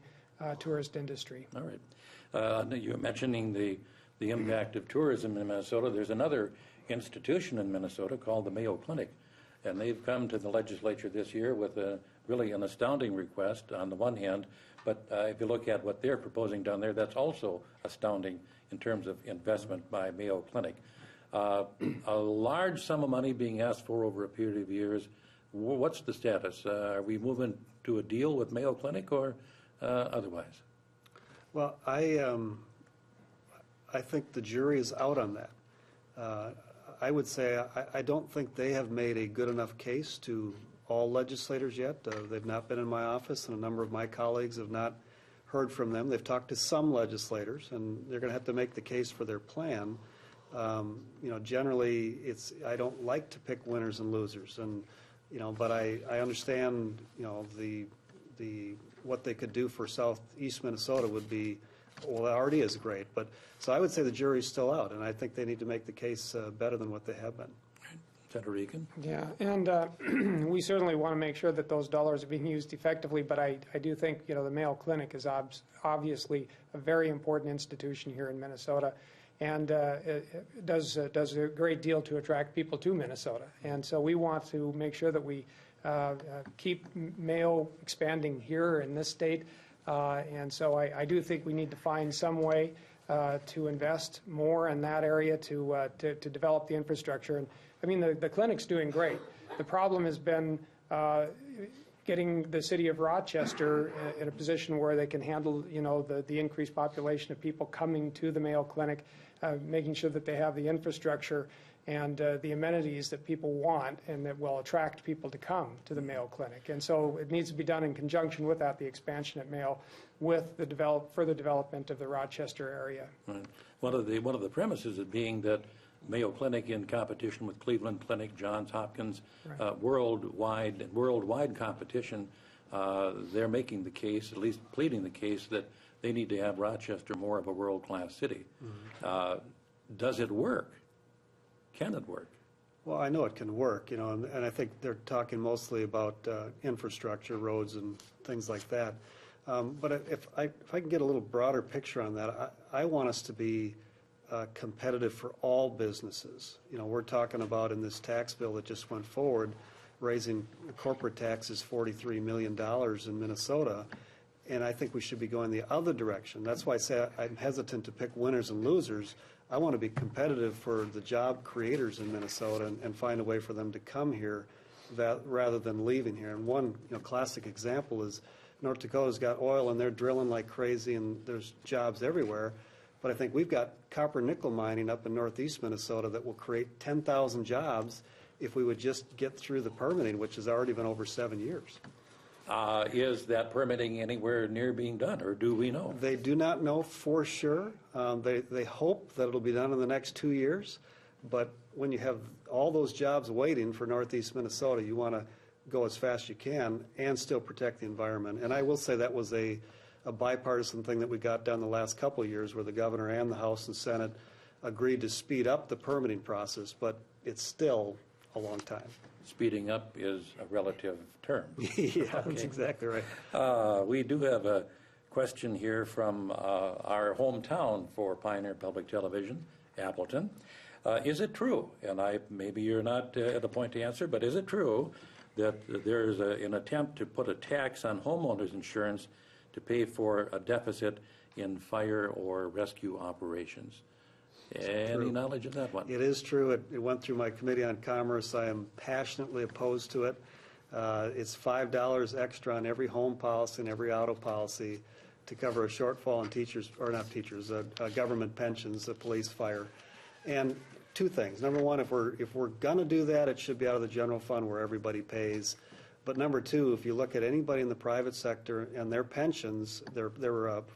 tourist industry. All right. You're mentioning the impact of tourism in Minnesota. There's another institution in Minnesota called the Mayo Clinic, and they've come to the legislature this year with really an astounding request on the one hand, but if you look at what they're proposing down there, that's also astounding in terms of investment by Mayo Clinic. A large sum of money being asked for over a period of years. What's the status? Are we moving to a deal with Mayo Clinic or otherwise? Well, I think the jury is out on that. I would say I don't think they have made a good enough case to all legislators yet. They've not been in my office, and a number of my colleagues have not heard from them. They've talked to some legislators, and they're going to have to make the case for their plan. Generally, I don't like to pick winners and losers, and but I understand what they could do for southeast Minnesota would be, well, it already is great. But so I would say the jury's still out, and I think they need to make the case better than what they have been. Senator Eakin? Yeah, and we certainly want to make sure that those dollars are being used effectively, but I do think, the Mayo Clinic is obviously a very important institution here in Minnesota, and it does a great deal to attract people to Minnesota. And so we want to make sure that we keep Mayo expanding here in this state. And so I do think we need to find some way to invest more in that area to develop the infrastructure. And I mean, the clinic's doing great. The problem has been getting the city of Rochester in a position where they can handle, the increased population of people coming to the Mayo Clinic, making sure that they have the infrastructure and the amenities that people want and that will attract people to come to the Mayo Clinic. And so it needs to be done in conjunction with that, the expansion at Mayo, with the further development of the Rochester area. Right. One of the premises of being that Mayo Clinic, in competition with Cleveland Clinic, Johns Hopkins, right, worldwide competition, they're making the case, at least pleading the case, that they need to have Rochester more of a world-class city. Mm-hmm. Does it work? Can it work? Well, I know it can work, and I think they're talking mostly about infrastructure, roads and things like that. But if I can get a little broader picture on that, I want us to be competitive for all businesses. You know, we're talking about in this tax bill that just went forward, raising corporate taxes $43 million in Minnesota, and I think we should be going the other direction. That's why I say I'm hesitant to pick winners and losers. I want to be competitive for the job creators in Minnesota and find a way for them to come here rather than leaving here. And one classic example is North Dakota's got oil and they're drilling like crazy and there's jobs everywhere. But I think we've got copper nickel mining up in northeast Minnesota that will create 10,000 jobs if we would just get through the permitting, which has already been over 7 years. Is that permitting anywhere near being done, or do we know? They do not know for sure. They hope that it'll be done in the next 2 years. But when you have all those jobs waiting for northeast Minnesota, you want to go as fast as you can and still protect the environment. And I will say that was a bipartisan thing that we got done the last couple of years where the governor and the House and Senate agreed to speed up the permitting process, but it's still a long time. Speeding up is a relative term. Yeah, that's exactly right. We do have a question here from our hometown for Pioneer Public Television, Appleton. Is it true, and maybe you're not at the point to answer, but is it true that there is an attempt to put a tax on homeowners insurance to pay for a deficit in fire or rescue operations? Any knowledge of that one? It is true. It went through my Committee on Commerce. I am passionately opposed to it. It's $5 extra on every home policy and every auto policy to cover a shortfall in teachers, or not teachers, government pensions, police, fire. And two things. Number one, if we're going to do that, it should be out of the general fund where everybody pays. But number two, if you look at anybody in the private sector and their pensions, their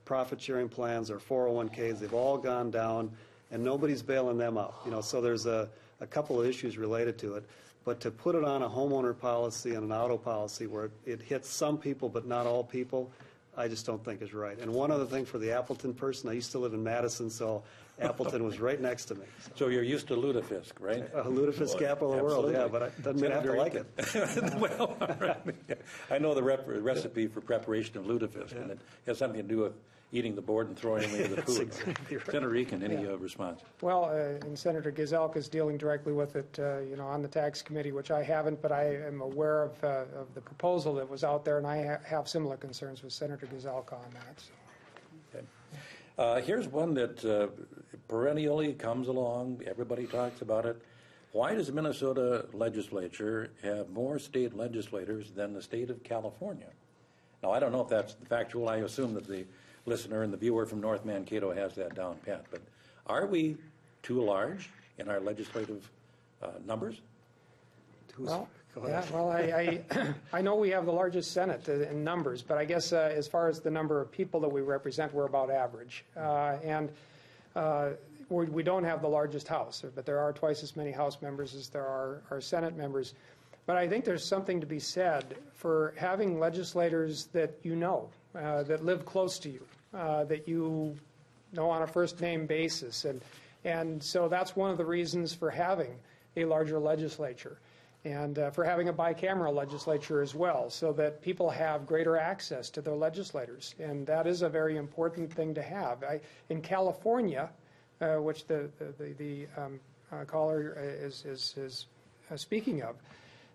profit-sharing plans, their 401ks, they've all gone down, and nobody's bailing them out. So there's a couple of issues related to it. But to put it on a homeowner policy and an auto policy where it hits some people but not all people, I just don't think is right. And one other thing for the Appleton person, I used to live in Madison, so Appleton was right next to me. So you're used to lutefisk, right? Lutefisk capital of the world, yeah, but it doesn't mean I have to like it. Well, all right. I know the recipe for preparation of lutefisk, and it has something to do with eating the board and throwing away the food. Exactly right. Senator Eakin, any response? Well, and Senator Gazelka is dealing directly with it, on the tax committee, which I haven't, but I am aware of the proposal that was out there, and I have similar concerns with Senator Gazelka on that. So. Okay. Here's one that perennially comes along. Everybody talks about it. Why does the Minnesota legislature have more state legislators than the state of California? Now, I don't know if that's factual. I assume that the listener and the viewer from North Mankato has that down pat. But are we too large in our legislative numbers? Well, yeah, well, I know we have the largest Senate in numbers, but I guess as far as the number of people that we represent, we're about average. We don't have the largest House, but there are twice as many House members as there are Senate members. But I think there's something to be said for having legislators that that live close to you, that you know on a first-name basis. And so that's one of the reasons for having a larger legislature and for having a bicameral legislature as well, so that people have greater access to their legislators. And that is a very important thing to have. In California, which the caller is speaking of,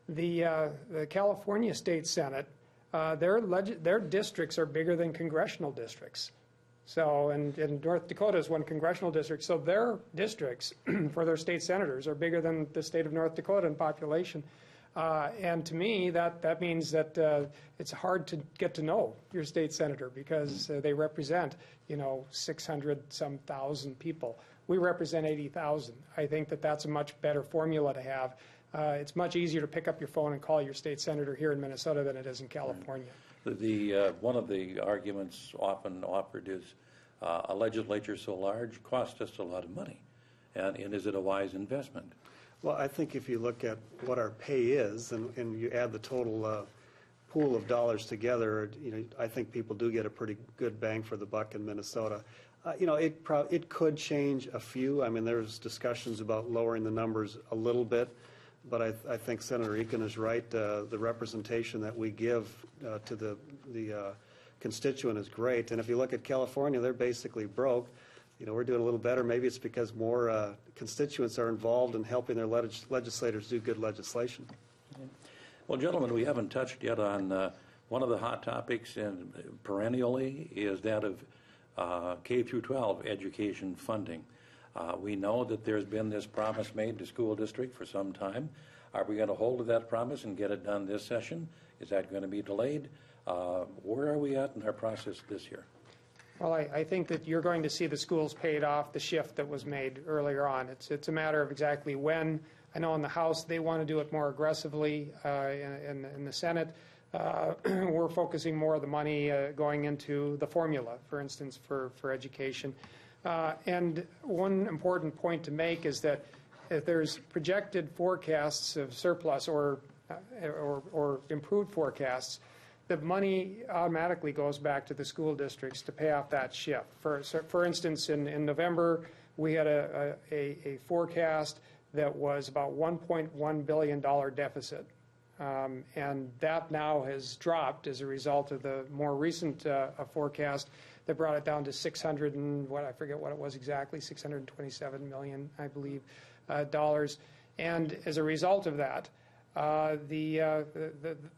the California State Senate, their districts are bigger than congressional districts. So, and North Dakota is one congressional district, so their districts for their state senators are bigger than the state of North Dakota in population. And to me, that means that it's hard to get to know your state senator because they represent, 600-some thousand people. We represent 80,000. I think that's a much better formula to have. It's much easier to pick up your phone and call your state senator here in Minnesota than it is in California. One of the arguments often offered is a legislature so large costs us a lot of money, and is it a wise investment? Well, I think if you look at what our pay is and you add the total pool of dollars together, I think people do get a pretty good bang for the buck in Minnesota. It could change a few. I mean, there's discussions about lowering the numbers a little bit. But I think Senator Eakin is right. The representation that we give to the constituent is great. And if you look at California, they're basically broke. We're doing a little better. Maybe it's because more constituents are involved in helping their legislators do good legislation. Well, gentlemen, we haven't touched yet on one of the hot topics, and perennially is that of K through 12 education funding. We know that there's been this promise made to school district for some time. Are we going to hold to that promise and get it done this session? Is that going to be delayed? Where are we at in our process this year? Well, I think that you're going to see the schools paid off the shift that was made earlier on. It's a matter of exactly when. I know in the House they want to do it more aggressively. In the Senate, we're focusing more of the money going into the formula, for instance, for education. And one important point to make is that if there's projected forecasts of surplus or improved forecasts, the money automatically goes back to the school districts to pay off that shift. For instance, in November, we had a forecast that was about $1.1 billion deficit. And that now has dropped as a result of the more recent forecast that brought it down to I forget what it was exactly, $627 million, I believe, dollars. And as a result of that,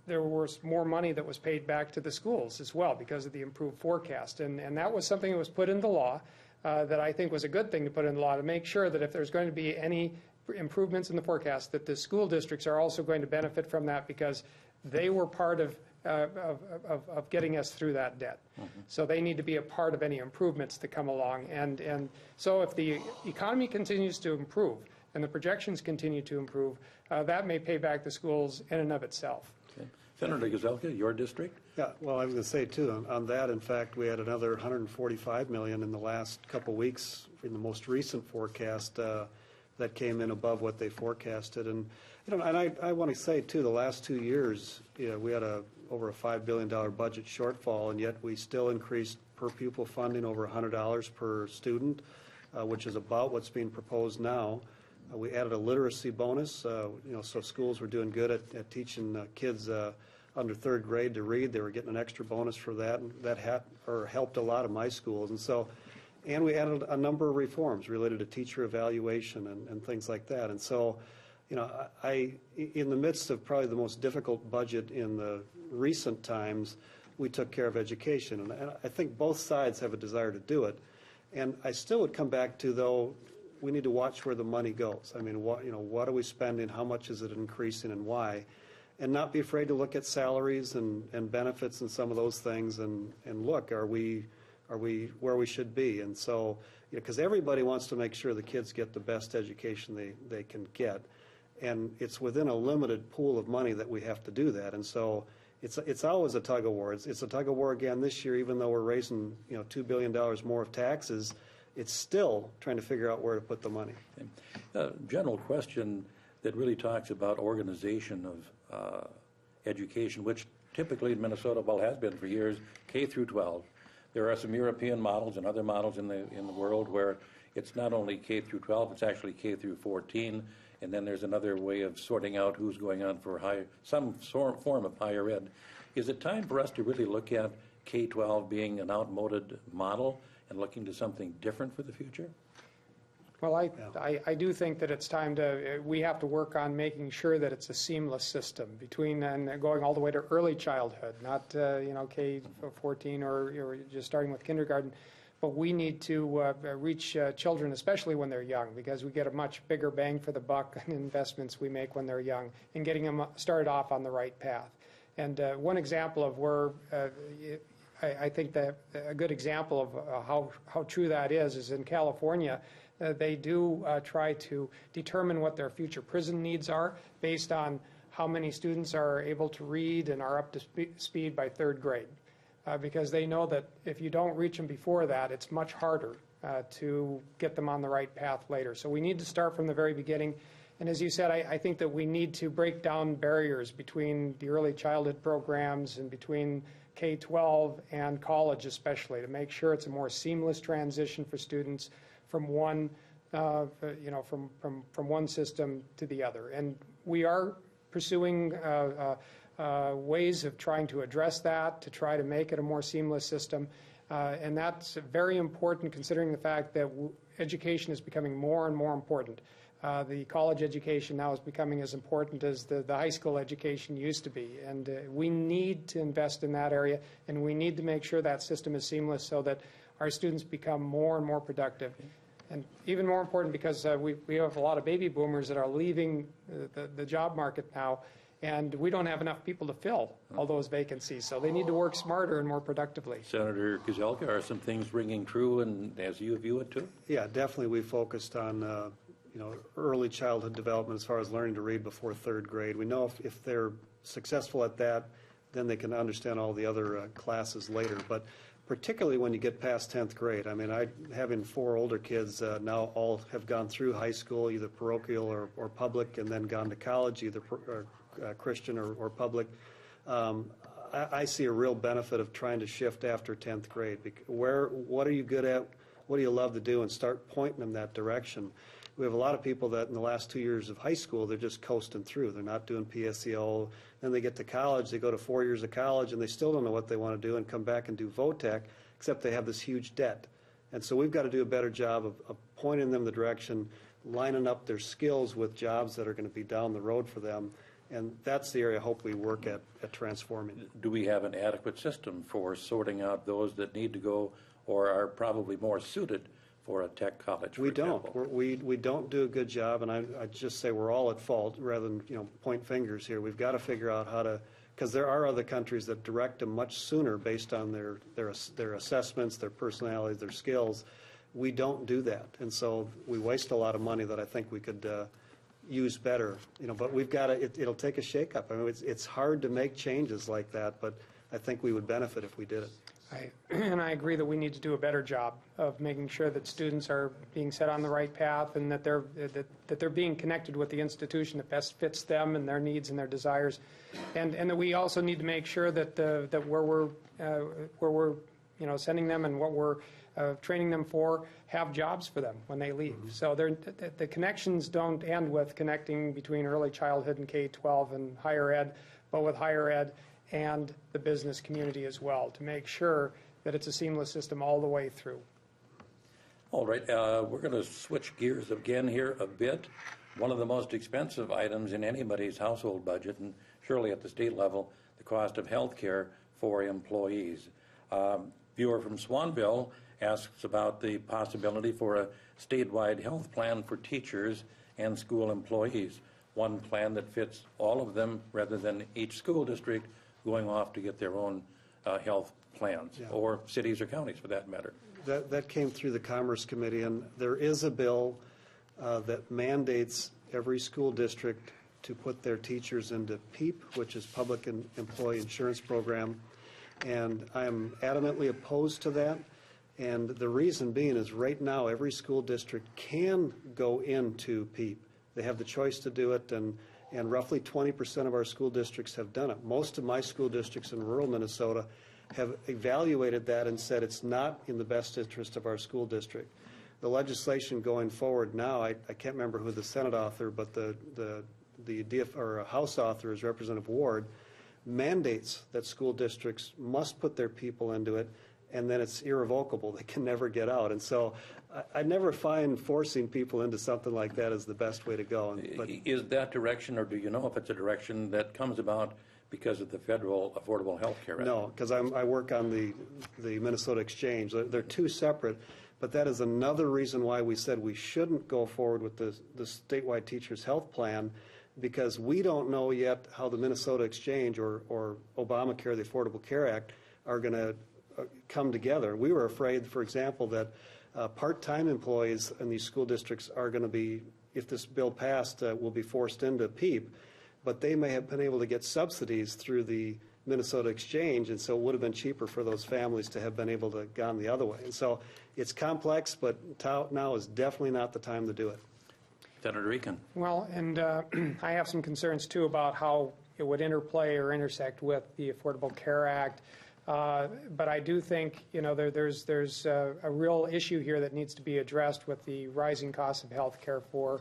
there was more money that was paid back to the schools as well because of the improved forecast. And that was something that was put into law that I think was a good thing to put into law to make sure that if there's going to be any improvements in the forecast, that the school districts are also going to benefit from that because they were part of getting us through that debt. Mm-hmm. So they need to be a part of any improvements that come along. And so if the economy continues to improve and the projections continue to improve, that may pay back the schools in and of itself. Okay. Senator Gazelka, your district? Yeah, well, I was going to say, too, on that, in fact, we had another $145 million in the last couple weeks in the most recent forecast that came in above what they forecasted. And, and I want to say, too, the last 2 years, we had over a $5 billion budget shortfall, and yet we still increased per pupil funding over $100 per student, which is about what's being proposed now. We added a literacy bonus, so schools were doing good at teaching kids under third grade to read. They were getting an extra bonus for that, and that helped a lot of my schools. And we added a number of reforms related to teacher evaluation and things like that. And so, in the midst of probably the most difficult budget in the recent times, we took care of education. And I think both sides have a desire to do it. And I still would come back to, though, we need to watch where the money goes. I mean, what are we spending? How much is it increasing, and why? And not be afraid to look at salaries and benefits and some of those things, and look, are we where we should be? And so, because everybody wants to make sure the kids get the best education they can get, and it's within a limited pool of money that we have to do that. And so, it's always a tug of war. It's a tug of war again this year, even though we're raising $2 billion more of taxes. It's still trying to figure out where to put the money. General question that really talks about organization of education, which typically in Minnesota, has been for years, K through 12. There are some European models and other models in the world where it's not only K through 12, it's actually K through 14, and then there's another way of sorting out who's going on for some form of higher ed. Is it time for us to really look at K-12 being an outmoded model and looking to something different for the future? Well, I do think that it's time we have to work on making sure that it's a seamless system between and going all the way to early childhood, not K-14 or just starting with kindergarten. But we need to reach children, especially when they're young, because we get a much bigger bang for the buck on investments we make when they're young and getting them started off on the right path. And one example of where I think that a good example of how true that is in California. They do try to determine what their future prison needs are based on how many students are able to read and are up to speed by third grade. Because they know that if you don't reach them before that, it's much harder to get them on the right path later. So we need to start from the very beginning. And as you said, I think that we need to break down barriers between the early childhood programs and between K-12 and college especially, to make sure it's a more seamless transition for students from one, from one system to the other. And we are pursuing ways of trying to address that, to try to make it a more seamless system. And that's very important considering the fact that education is becoming more and more important. The college education now is becoming as important as the high school education used to be. And we need to invest in that area, and we need to make sure that system is seamless so that our students become more and more productive. And even more important because we have a lot of baby boomers that are leaving the job market now, and we don't have enough people to fill all those vacancies. So they need to work smarter and more productively. Senator Kozelka, are some things ringing true, and as you view it too? Yeah, definitely we focused on early childhood development as far as learning to read before third grade. We know if they're successful at that, then they can understand all the other classes later. But particularly when you get past 10th grade. I mean, having 4 older kids now all have gone through high school, either parochial or public, and then gone to college, either Christian or public. I see a real benefit of trying to shift after 10th grade. What are you good at? What do you love to do? And start pointing them that direction. We have a lot of people that in the last 2 years of high school, they're just coasting through. They're not doing PSEO. Then they get to college, they go to 4 years of college, and they still don't know what they want to do and come back and do VOTEC, except they have this huge debt. And so we've got to do a better job of pointing them the direction, lining up their skills with jobs that are going to be down the road for them. And that's the area I hope we work at transforming. Do we have an adequate system for sorting out those that need to go or are probably more suited for a tech college, for example? We don't do a good job, and I just say we're all at fault rather than point fingers here. We've got to figure out how to, because there are other countries that direct them much sooner based on their assessments, their personalities, their skills. We don't do that, and so we waste a lot of money that I think we could use better. But we've got to. It'll take a shakeup. I mean, it's hard to make changes like that, but I think we would benefit if we did it. I agree that we need to do a better job of making sure that students are being set on the right path and that they're being connected with the institution that best fits them and their needs and their desires, and that we also need to make sure that that where we're sending them and what we're training them for have jobs for them when they leave. Mm-hmm. So the connections don't end with connecting between early childhood and K-12 and higher ed, but with higher ed and the business community as well, to make sure that it's a seamless system all the way through. All right, we're going to switch gears again here a bit. One of the most expensive items in anybody's household budget, and surely at the state level, the cost of health care for employees. Viewer from Swanville asks about the possibility for a statewide health plan for teachers and school employees, one plan that fits all of them rather than each school district going off to get their own health plans, or cities or counties for that matter. That came through the Commerce Committee, and there is a bill that mandates every school district to put their teachers into PEEP, which is Public Employee Insurance Program, and I am adamantly opposed to that. And the reason being is right now every school district can go into PEEP. They have the choice to do it, and roughly 20% of our school districts have done it. Most of my school districts in rural Minnesota have evaluated that and said it's not in the best interest of our school district. The legislation going forward now, I can't remember who the Senate author, but the House author is Representative Ward, mandates that school districts must put their people into it, and then it's irrevocable. They can never get out. And so I never find forcing people into something like that is the best way to go. But is that direction, or do you know if it's a direction that comes about because of the federal Affordable Health Care Act? No, because I work on the Minnesota Exchange. They're two separate, but that is another reason why we said we shouldn't go forward with the statewide teachers health plan, because we don't know yet how the Minnesota Exchange or Obamacare, the Affordable Care Act, are going to come together. We were afraid, for example, that part-time employees in these school districts are going to be, if this bill passed, will be forced into PEEP, but they may have been able to get subsidies through the Minnesota Exchange, and so it would have been cheaper for those families to have been able to gone the other way. And so it's complex, but now is definitely not the time to do it. Senator Eakin. Well, and I have some concerns too about how it would interplay or intersect with the Affordable Care Act. But I do think there's a real issue here that needs to be addressed with the rising costs of health care for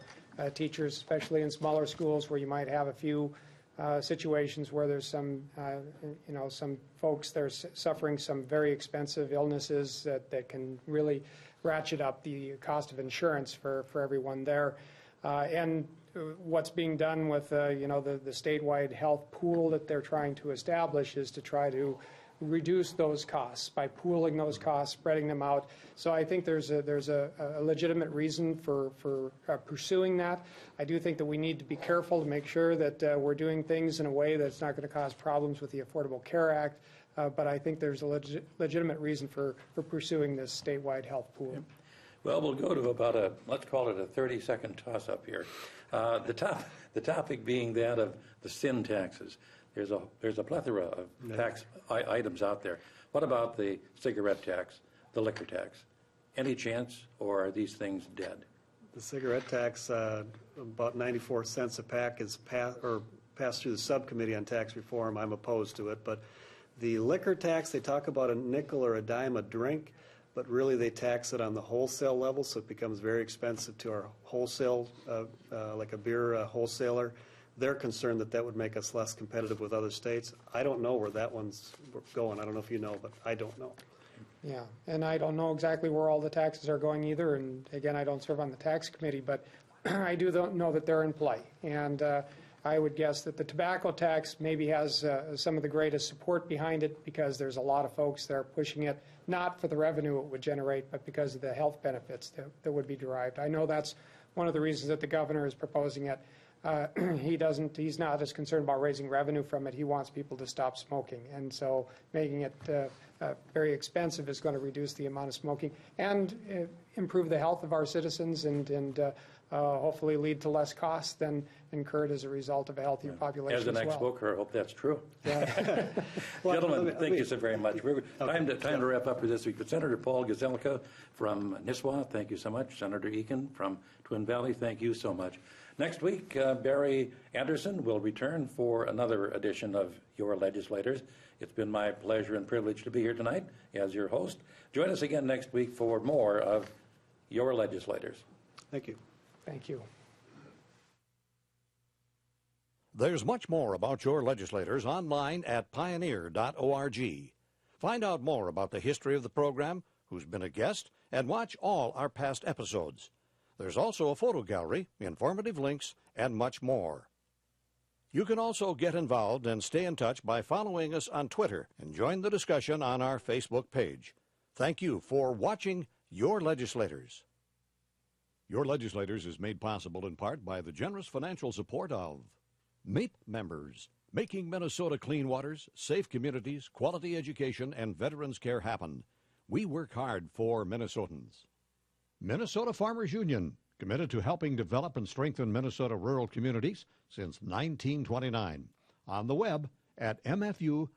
teachers, especially in smaller schools where you might have a few situations where there's some, some folks that are suffering some very expensive illnesses that can really ratchet up the cost of insurance for everyone there. And what's being done with, the statewide health pool that they're trying to establish is to try to reduce those costs by pooling those costs, spreading them out. So I think there's a legitimate reason for pursuing that. I do think that we need to be careful to make sure that we're doing things in a way that's not going to cause problems with the Affordable Care Act. But I think there's a legitimate reason for pursuing this statewide health pool. Yep. Well, we'll go to about let's call it a 30-second toss-up here. The topic being that of the sin taxes. There's a plethora of tax items out there. What about the cigarette tax, the liquor tax? Any chance, or are these things dead? The cigarette tax, about 94 cents a pack, is passed through the subcommittee on tax reform. I'm opposed to it. But the liquor tax, they talk about a nickel or a dime a drink, but really they tax it on the wholesale level, so it becomes very expensive to our wholesale, like a beer wholesaler. They're concerned that would make us less competitive with other states. I don't know where that one's going. I don't know if you know, but I don't know. Yeah, and I don't know exactly where all the taxes are going either. And again, I don't serve on the tax committee, but I do know that they're in play. And I would guess that the tobacco tax maybe has some of the greatest support behind it because there's a lot of folks that are pushing it, not for the revenue it would generate, but because of the health benefits that would be derived. I know that's one of the reasons that the governor is proposing it. He's not as concerned about raising revenue from it. He wants people to stop smoking. And so making it very expensive is going to reduce the amount of smoking and improve the health of our citizens and hopefully lead to less costs than incurred as a result of a healthier population as an ex-smoker, I hope that's true. Yeah. Gentlemen, thank you so very much. Time to wrap up for this week. But Senator Paul Gazelka from Nisswa, thank you so much. Senator Eakin from Twin Valley, thank you so much. Next week, Barry Anderson will return for another edition of Your Legislators. It's been my pleasure and privilege to be here tonight as your host. Join us again next week for more of Your Legislators. Thank you. Thank you. There's much more about Your Legislators online at pioneer.org. Find out more about the history of the program, who's been a guest, and watch all our past episodes. There's also a photo gallery, informative links, and much more. You can also get involved and stay in touch by following us on Twitter and join the discussion on our Facebook page. Thank you for watching Your Legislators. Your Legislators is made possible in part by the generous financial support of MAPE members, making Minnesota clean waters, safe communities, quality education, and veterans care happen. We work hard for Minnesotans. Minnesota Farmers Union, committed to helping develop and strengthen Minnesota rural communities since 1929. On the web at mfu.org.